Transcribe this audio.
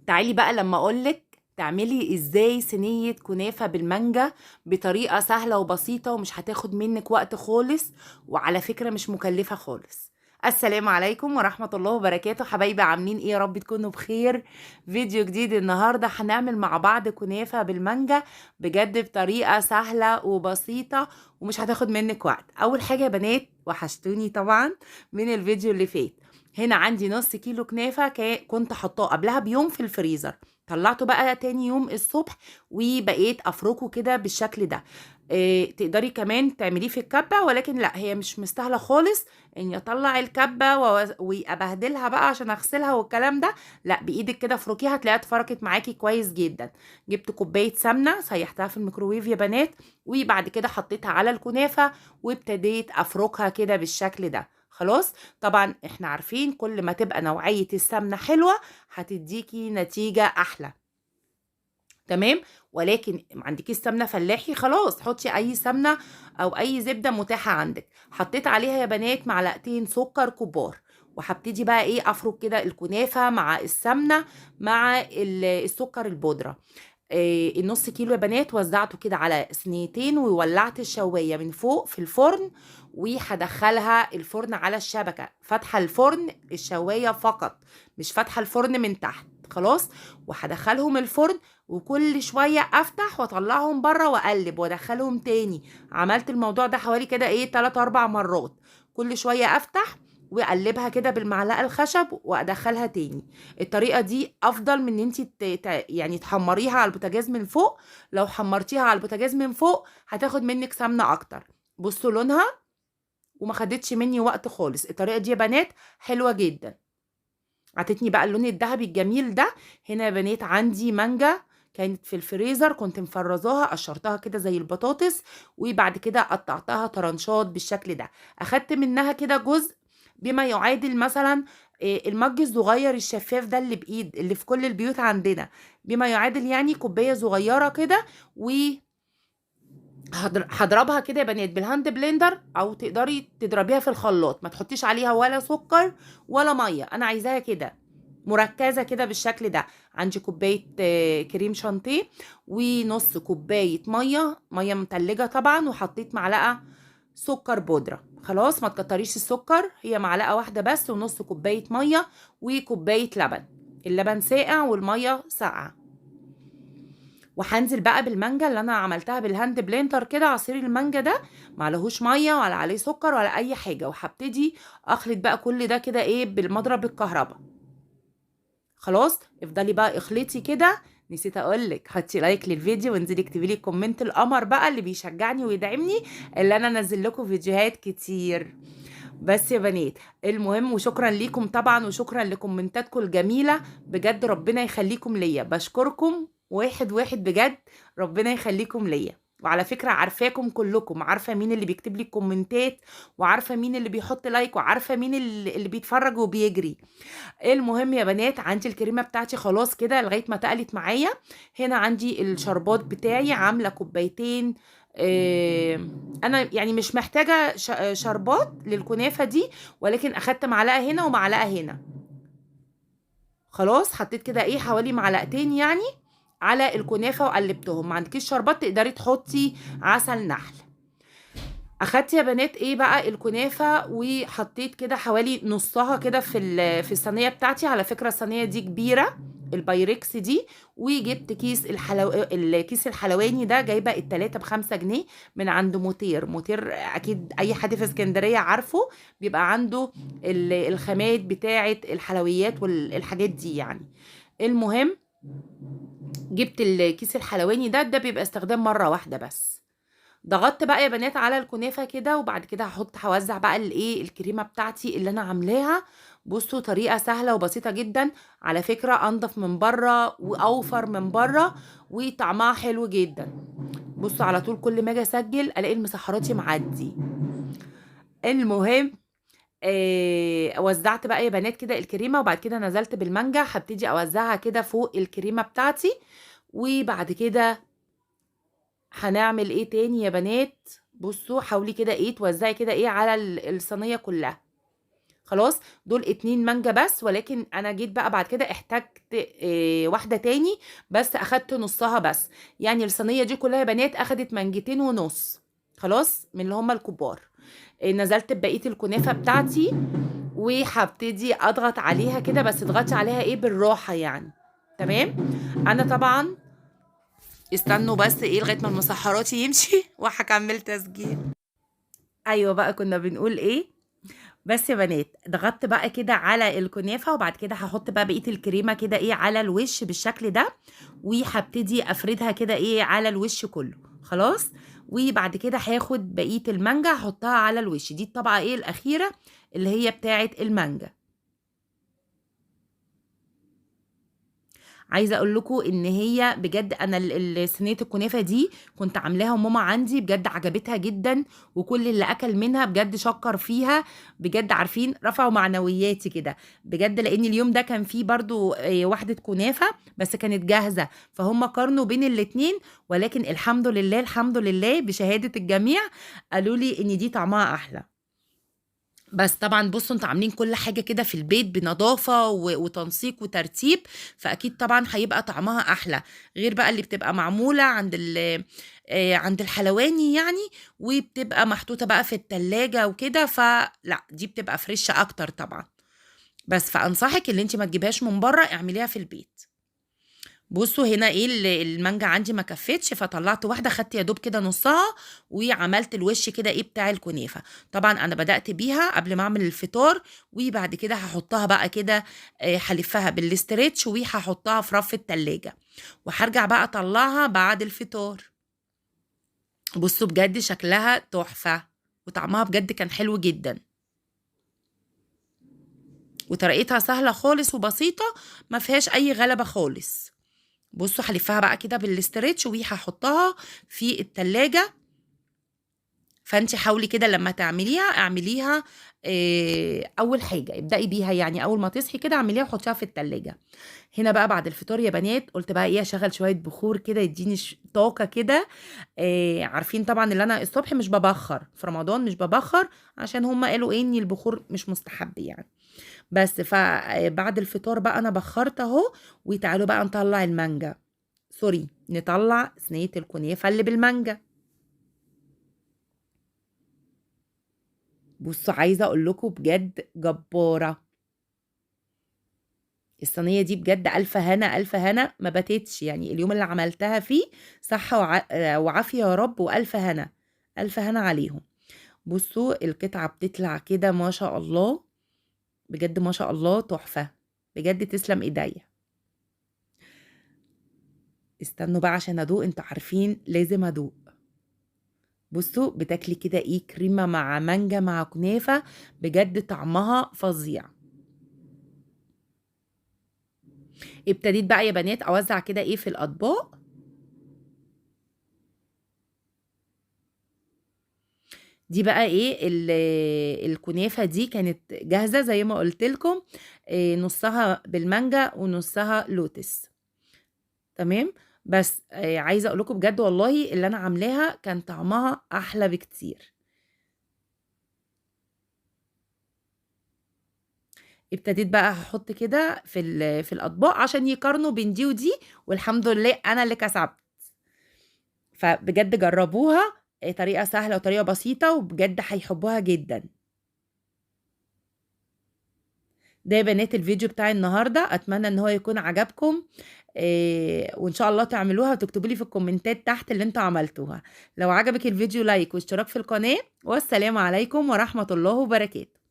تعالي بقى لما اقولك تعملي ازاي صينية كنافة بالمانجا بطريقة سهلة وبسيطة ومش هتاخد منك وقت خالص، وعلى فكرة مش مكلفة خالص. السلام عليكم ورحمة الله وبركاته، حبايبي عاملين ايه؟ يا رب تكونوا بخير. فيديو جديد النهاردة هنعمل مع بعض كنافة بالمانجا بجد بطريقة سهلة وبسيطة ومش هتاخد منك وقت. اول حاجة يا بنات، وحشتوني طبعا من الفيديو اللي فات. هنا عندي نص كيلو كنافة كنت حطاه قبلها بيوم في الفريزر. طلعته بقى تاني يوم الصبح وبقيت افركه كده بالشكل ده. تقدري كمان تعمليه في الكبة، ولكن لا، هي مش مستاهلة خالص اني اطلع الكبة وابهدلها بقى عشان اغسلها والكلام ده. لا، بايدك كده افركيها هتلاقيها اتفركت معاكي كويس جدا. جبت كوباية سمنة سيحتها في الميكروويف يا بنات، وبعد كده حطيتها على الكنافة وابتديت افركها كده بالشكل ده. خلاص. طبعا احنا عارفين كل ما تبقى نوعية السمنة حلوة هتديكي نتيجة احلى. تمام. ولكن ما عندكيش سمنة فلاحي، خلاص حطي اي سمنة او اي زبدة متاحة عندك. حطيت عليها يا بنات معلقتين سكر كبار، وهبتدي بقى ايه افرك كده الكنافة مع السمنة مع السكر البودرة. النص كيلو يا بنات وزعته كده على صينيتين، وولعت الشواية من فوق في الفرن، وهدخلها الفرن على الشبكة، فاتحة الفرن الشواية فقط، مش فاتحة الفرن من تحت. خلاص. وهدخلهم الفرن، وكل شوية افتح واطلعهم بره واقلب وادخلهم تاني. عملت الموضوع ده حوالي كده ايه 3 4 مرات. كل شوية افتح واقلبها كده بالمعلقة الخشب وادخلها تاني. الطريقه دي افضل من ان انت يعني تحمريها على البوتاجاز من فوق. لو حمرتيها على البوتاجاز من فوق هتاخد منك سمنه اكتر. بصوا لونها، وما خدتش مني وقت خالص. الطريقه دي يا بنات حلوه جدا، عطتني بقى اللون الذهبي الجميل ده. هنا يا بنات عندي مانجا كانت في الفريزر، كنت مفرزاها قشرتها كده زي البطاطس، وبعد كده قطعتها طرنشات بالشكل ده. اخدت منها كده جزء بما يعادل مثلا المج الصغير الشفاف ده اللي بايد اللي في كل البيوت عندنا، بما يعادل يعني كوبايه صغيره كده. و هضربها كده يا بنات بالهاند بلندر، او تقدري تضربيها في الخلاط، ما تحطيش عليها ولا سكر ولا ميه، انا عايزاها كده مركزه كده بالشكل ده. عندي كوبايه كريم شانتيه، ونص كوبايه ميه متلجه طبعا، وحطيت معلقه سكر بودره. خلاص، ما تكتريش السكر، هي معلقه واحده بس، ونص كوبايه ميه وكوبايه لبن. اللبن ساقع والميه ساقعه. وهنزل بقى بالمانجا اللي انا عملتها بالهاند بلندر كده، عصير المانجا ده معلهوش ميه ولا عليه سكر ولا اي حاجه. وهبتدي اخلط بقى كل ده كده ايه بالمضرب الكهرباء. خلاص. افضلي بقى اخلطي كده. نسيت اقولك حطي لايك للفيديو وانزلي اكتبي لي كومنت القمر بقى اللي بيشجعني ويدعمني، اللي انا انزل لكم فيديوهات كتير. بس يا بنات، المهم وشكرا ليكم طبعا، وشكرا لكومنتاتكم الجميلة. بجد ربنا يخليكم ليا، بشكركم واحد واحد بجد. ربنا يخليكم ليا. وعلى فكرة عارفاكم كلكم، عارفة مين اللي بيكتب لي الكومنتات، وعارفة مين اللي بيحط لايك، وعارفة مين اللي بيتفرج وبيجري. المهم يا بنات، عندي الكريمة بتاعتي خلاص كده لغاية ما تقلت معايا. هنا عندي الشربات بتاعي، عاملة كوبايتين. آه، انا يعني مش محتاجة شربات للكنافة دي، ولكن اخدت معلقة هنا ومعلقة هنا. خلاص، حطيت كده ايه حوالي معلقتين يعني على الكنافة وقلبتهم. ما عندكيش شربات تقدري تحطي عسل نحل. اخدت يا بنات ايه بقى الكنافه وحطيت كده حوالي نصها كده في الصينيه بتاعتي. على فكره الصينيه دي كبيره، البايركس دي. وجبت الكيس الحلواني ده، جايبه التلاتة ب5 جنيه من عند موتير. اكيد اي حد في اسكندريه عارفه، بيبقى عنده الخامات بتاعه الحلويات والحاجات دي يعني. المهم، جبت الكيس الحلواني ده بيبقى استخدام مره واحده بس. ضغطت بقى يا بنات على الكنافه كده، وبعد كده هوزع بقى الايه الكريمه بتاعتي اللي انا عاملاها. بصوا، طريقه سهله وبسيطه جدا. على فكره انضف من بره واوفر من بره، وطعمها حلو جدا. بصوا، على طول كل ما اجي اسجل الاقي المسحراتي معدي. المهم، وزعت بقى يا بنات كده الكريمه، وبعد كده نزلت بالمانجا، هبتدي اوزعها كده فوق الكريمه بتاعتي. وبعد كده هنعمل ايه تاني يا بنات؟ بصوا، حاولي كده ايه توزعي كده ايه على الصينيه كلها. خلاص دول 2 مانجا بس، ولكن انا جيت بقى بعد كده احتجت واحده تاني، بس اخدت نصها بس. يعني الصينيه دي كلها يا بنات اخدت مانجتين ونص، خلاص من اللي هما الكبار. نزلت ببقيه الكنافه بتاعتي، وهبتدي اضغط عليها كده، بس اضغطي عليها ايه بالراحه يعني. تمام. انا طبعا استنوا بس ايه لغايه ما المسحراتي يمشي وهكمل تسجيل. ايوه بقى كنا بنقول ايه. بس يا بنات ضغطت بقى كده على الكنافه، وبعد كده هحط بقى بقيه الكريمه كده ايه على الوش بالشكل ده، وهبتدي افردها كده ايه على الوش كله. خلاص. وبعد كده هاخد بقيه المانجا احطها على الوش. دي الطبقه ايه الاخيره اللي هي بتاعه المانجا. عايزه اقول لكم ان هي بجد انا صينيه الكنافه دي كنت عاملاها وماما عندي، بجد عجبتها جدا، وكل اللي اكل منها بجد شكر فيها. بجد عارفين رفعوا معنوياتي كده بجد، لان اليوم ده كان فيه برضو واحده كنافه بس كانت جاهزه، فهم قارنوا بين الاتنين. ولكن الحمد لله الحمد لله بشهاده الجميع قالوا لي ان دي طعمها احلى. بس طبعا بصوا انتوا عاملين كل حاجة كده في البيت بنظافة وتنسيق وترتيب، فأكيد طبعا هيبقى طعمها أحلى، غير بقى اللي بتبقى معمولة عند الحلواني يعني، وبتبقى محطوطة بقى في التلاجة وكده، فلا دي بتبقى فريش أكتر طبعا. بس فأنصحك اللي انت ما تجيبهاش من بره، اعمليها في البيت. بصوا هنا ايه المانجا عندي ما كفتش، فطلعت واحده خدت يا دوب كده نصها، وعملت الوش كده ايه بتاع الكنافه. طبعا انا بدات بيها قبل ما اعمل الفطار، وبعد كده هحطها بقى كده هلفها بالاسترتش وهحطها في رف التلاجة، وهرجع بقى اطلعها بعد الفطار. بصوا بجد شكلها تحفه، وطعمها بجد كان حلو جدا، وطريقتها سهله خالص وبسيطه، ما فيهاش اي غلبه خالص. بصوا هلفها بقى كده بالاسترتش وهحطها في التلاجة. فانت حاولي كده لما تعمليها اعمليها اول حاجة ابدأي بيها، يعني اول ما تصحي كده اعمليها وحطيها في التلاجة. هنا بقى بعد الفطار يا بنات قلت بقى ايه اشغل شوية بخور كده يديني طاقة كده. عارفين طبعا اللي انا الصبح مش ببخر في رمضان، مش ببخر عشان هم قالوا ايه ان البخور مش مستحب يعني. بس فبعد الفطار بقى انا بخرت اهو. وتعالوا بقى نطلع المانجا، سوري نطلع صينية الكنافة اللي بالمانجا. بصوا عايزة اقول لكم بجد جبارة الصينية دي، بجد ألف هنا ألف هنا، ما باتتش يعني اليوم اللي عملتها فيه. صحة وعافية يا رب، وألف هنا ألف هنا عليهم. بصوا القطعة بتطلع كده ما شاء الله، بجد ما شاء الله تحفة، بجد تسلم ايديا. استنوا بقى عشان ادوق، انتوا عارفين لازم ادوق. بصوا بتاكلي كده ايه كريمة مع مانجا مع كنافة، بجد طعمها فظيع. ابتديت بقى يا بنات اوزع كده ايه في الاطباق. دي بقى ايه الكنافة دي كانت جاهزة زي ما قلت لكم، نصها بالمانجا ونصها لوتس. تمام. بس عايزة اقول لكم بجد والله اللي انا عاملاها كان طعمها احلى بكتير. ابتديت بقى هحط كده في الاطباق عشان يقارنوا بين دي ودي، والحمد لله انا اللي كسبت. فبجد جربوها، طريقة سهلة وطريقة بسيطة، وبجد هيحبوها جدا. ده يا بنات الفيديو بتاعي النهاردة، اتمنى ان هو يكون عجبكم. وان شاء الله تعملوها وتكتبوا لي في الكومنتات تحت اللي انتوا عملتوها. لو عجبك الفيديو لايك واشتراك في القناة، والسلام عليكم ورحمة الله وبركاته.